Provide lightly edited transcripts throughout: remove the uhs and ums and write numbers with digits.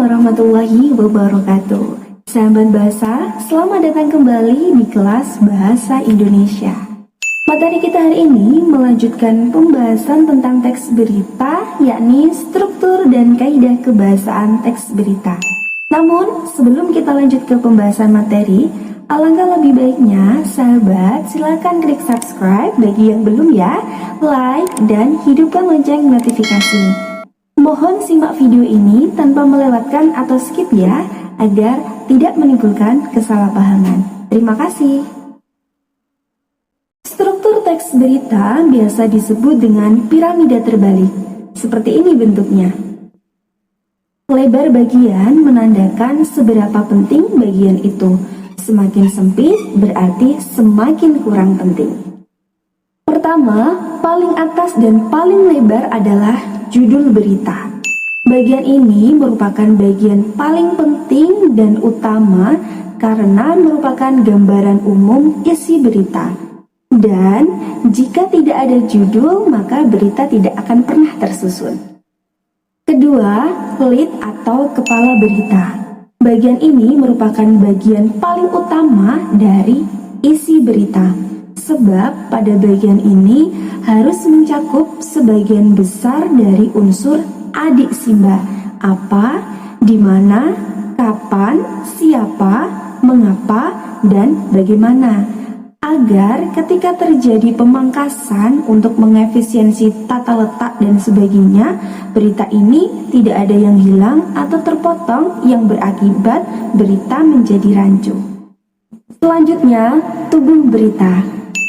warahmatullahi wabarakatuh. Sahabat bahasa, selamat datang kembali di kelas Bahasa Indonesia. Materi kita hari ini melanjutkan pembahasan tentang teks berita, yakni struktur dan kaidah kebahasaan teks berita. Namun, sebelum kita lanjut ke pembahasan materi, alangkah lebih baiknya sahabat silakan klik subscribe bagi yang belum ya, like, dan hidupkan lonceng notifikasi. Mohon simak video ini tanpa melewatkan atau skip ya, agar tidak menimbulkan kesalahpahaman. Terima kasih. Struktur teks berita biasa disebut dengan piramida terbalik. Seperti ini bentuknya. Lebar bagian menandakan seberapa penting bagian itu. Semakin sempit berarti semakin kurang penting. Pertama, paling atas dan paling lebar adalah judul berita. Bagian ini merupakan bagian paling penting dan utama karena merupakan gambaran umum isi berita. Dan jika tidak ada judul, maka berita tidak akan pernah tersusun. Kedua, lead atau kepala berita. Bagian ini merupakan bagian paling utama dari isi berita. Sebab pada bagian ini harus mencakup sebagian besar dari unsur adik simba. Apa, di mana, kapan, siapa, mengapa, dan bagaimana. Agar ketika terjadi pemangkasan untuk mengefisiensi tata letak dan sebagainya, berita ini tidak ada yang hilang atau terpotong yang berakibat berita menjadi rancu. Selanjutnya, tubuh berita.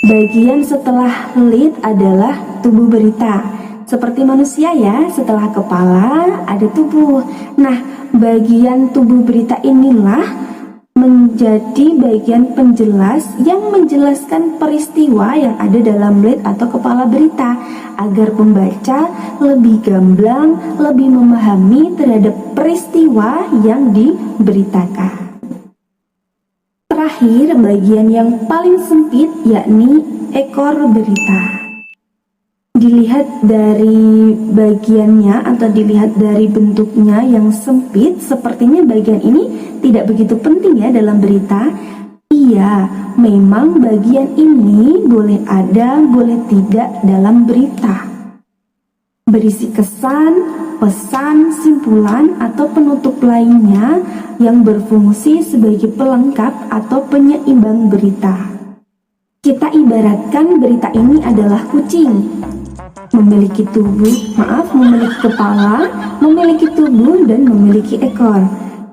Bagian setelah lead adalah tubuh berita. Seperti manusia ya, setelah kepala ada tubuh. Nah, bagian tubuh berita inilah menjadi bagian penjelas yang menjelaskan peristiwa yang ada dalam lead atau kepala berita, agar pembaca lebih gamblang, lebih memahami terhadap peristiwa yang diberitakan. Terakhir, bagian yang paling sempit yakni ekor berita. Dilihat dari bagiannya atau dilihat dari bentuknya yang sempit, sepertinya bagian ini tidak begitu penting ya dalam berita. Iya, memang bagian ini boleh ada, boleh tidak dalam berita. Berisi kesan, pesan, simpulan, atau penutup lainnya yang berfungsi sebagai pelengkap atau penyeimbang berita. Kita ibaratkan berita ini adalah kucing. Memiliki kepala, memiliki tubuh, dan memiliki ekor.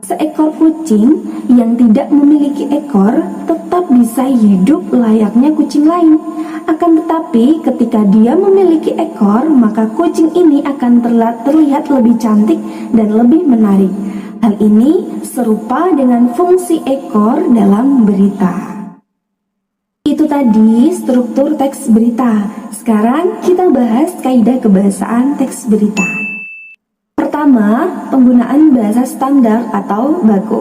Seekor kucing yang tidak memiliki ekor tetap bisa hidup layaknya kucing lain. Akan tetapi ketika dia memiliki ekor, maka kucing ini akan terlihat lebih cantik dan lebih menarik. Hal ini serupa dengan fungsi ekor dalam berita. Itu tadi struktur teks berita. Sekarang kita bahas kaidah kebahasaan teks berita. Pertama, penggunaan bahasa standar atau baku.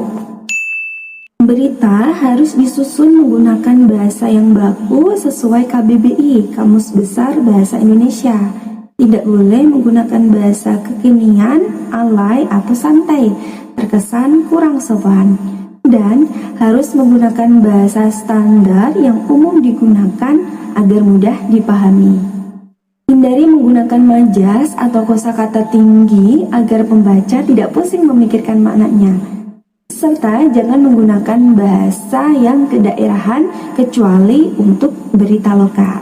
Berita harus disusun menggunakan bahasa yang baku sesuai KBBI, Kamus Besar Bahasa Indonesia. Tidak boleh menggunakan bahasa kekinian, alay, atau santai, terkesan kurang sopan. Dan harus menggunakan bahasa standar yang umum digunakan agar mudah dipahami. Hindari menggunakan majas atau kosakata tinggi agar pembaca tidak pusing memikirkan maknanya. Serta jangan menggunakan bahasa yang kedaerahan kecuali untuk berita lokal.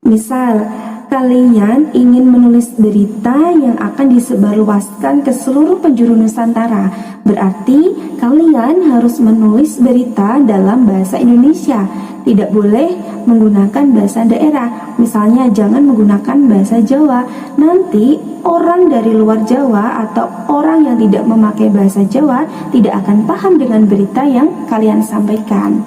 Misal, kalian ingin menulis berita yang akan disebarluaskan ke seluruh penjuru Nusantara. Berarti kalian harus menulis berita dalam bahasa Indonesia. Tidak boleh menggunakan bahasa daerah. Misalnya jangan menggunakan bahasa Jawa. Nanti orang dari luar Jawa atau orang yang tidak memakai bahasa Jawa tidak akan paham dengan berita yang kalian sampaikan.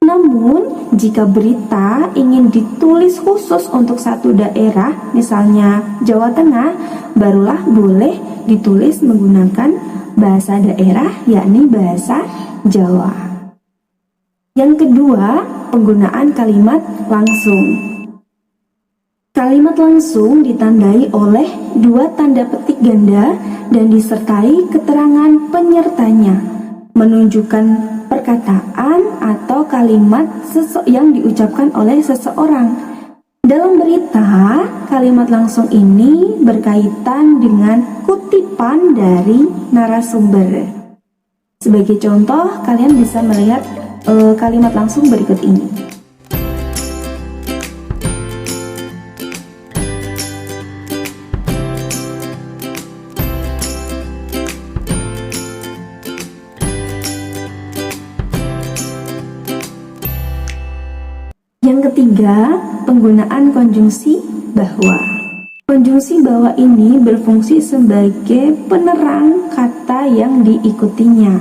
Namun, jika berita ingin ditulis khusus untuk satu daerah, misalnya Jawa Tengah, barulah boleh ditulis menggunakan bahasa daerah, yakni bahasa Jawa. Yang kedua, penggunaan kalimat langsung. Kalimat langsung ditandai oleh dua tanda petik ganda dan disertai keterangan penyertanya, menunjukkan perkataan atau kalimat yang diucapkan oleh seseorang. Dalam berita, kalimat langsung ini berkaitan dengan kutipan dari narasumber. Sebagai contoh, kalian bisa melihat kalimat langsung berikut ini. Yang ketiga, penggunaan konjungsi bahwa. Konjungsi bahwa ini berfungsi sebagai penerang kata yang diikutinya.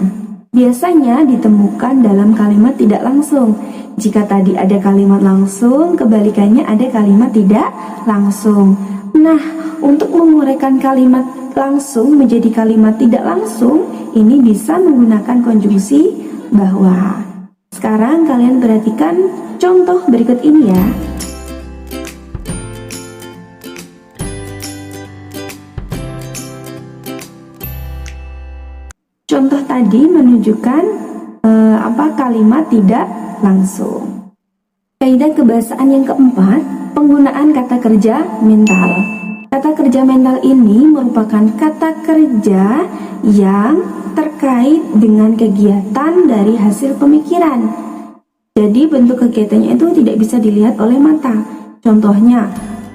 Biasanya ditemukan dalam kalimat tidak langsung. Jika tadi ada kalimat langsung, kebalikannya ada kalimat tidak langsung. Nah, untuk menguraikan kalimat langsung menjadi kalimat tidak langsung, ini bisa menggunakan konjungsi bahwa. Sekarang kalian perhatikan contoh berikut ini ya. Contoh tadi menunjukkan kalimat tidak langsung. Kaidah kebahasaan yang keempat, penggunaan kata kerja mental. Kata kerja mental ini merupakan kata kerja yang terkait dengan kegiatan dari hasil pemikiran. Jadi bentuk kegiatannya itu tidak bisa dilihat oleh mata. Contohnya,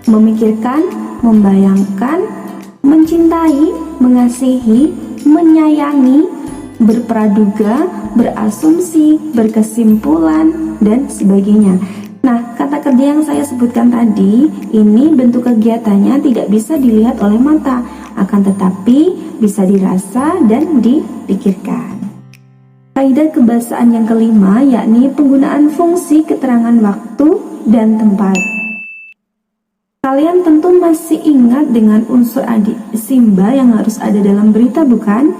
memikirkan, membayangkan, mencintai, mengasihi, menyayangi, berpraduga, berasumsi, berkesimpulan, dan sebagainya. Nah, kata kerja yang saya sebutkan tadi, ini bentuk kegiatannya tidak bisa dilihat oleh mata, akan tetapi bisa dirasa dan dipikirkan. Kaidah kebahasaan yang kelima yakni penggunaan fungsi keterangan waktu dan tempat. Kalian tentu masih ingat dengan unsur adik Simba yang harus ada dalam berita, bukan?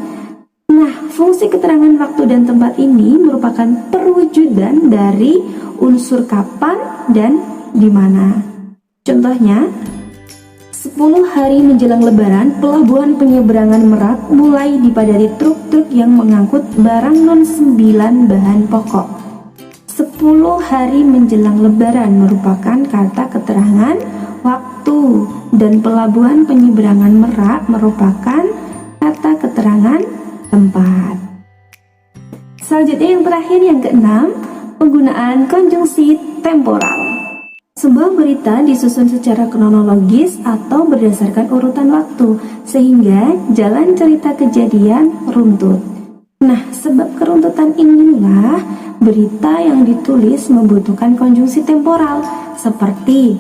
Nah, fungsi keterangan waktu dan tempat ini merupakan perwujudan dari unsur kapan dan di mana. Contohnya, 10 hari menjelang Lebaran, pelabuhan penyeberangan Merak mulai dipadati truk-truk yang mengangkut barang non-9 bahan pokok. 10 hari menjelang Lebaran merupakan kata keterangan waktu, dan pelabuhan penyeberangan Merak merupakan kata keterangan tempat. Selanjutnya yang terakhir, yang keenam, penggunaan konjungsi temporal. Sebuah berita disusun secara kronologis atau berdasarkan urutan waktu, sehingga jalan cerita kejadian runtut. Nah, sebab keruntutan inilah berita yang ditulis membutuhkan konjungsi temporal, seperti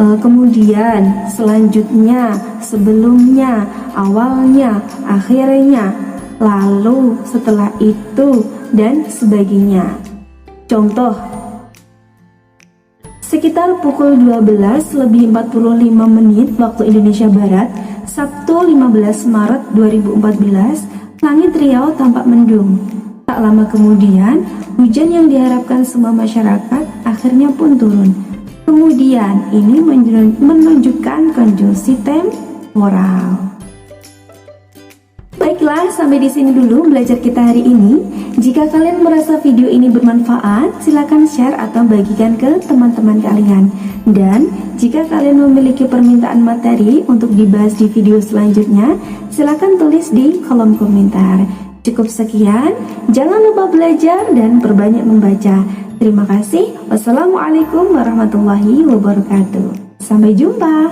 kemudian, selanjutnya, sebelumnya, awalnya, akhirnya, lalu, setelah itu, dan sebagainya. Contoh, sekitar pukul 12:45 waktu Indonesia Barat, Sabtu 15 Maret 2014, langit Riau tampak mendung. Tak lama kemudian, hujan yang diharapkan semua masyarakat akhirnya pun turun. Kemudian, ini menunjukkan konjungsi temporal. Baiklah, sampai di sini dulu belajar kita hari ini. Jika kalian merasa video ini bermanfaat, silakan share atau bagikan ke teman-teman kalian. Dan jika kalian memiliki permintaan materi untuk dibahas di video selanjutnya, silakan tulis di kolom komentar. Cukup sekian, jangan lupa belajar dan perbanyak membaca. Terima kasih. Wassalamualaikum warahmatullahi wabarakatuh. Sampai jumpa.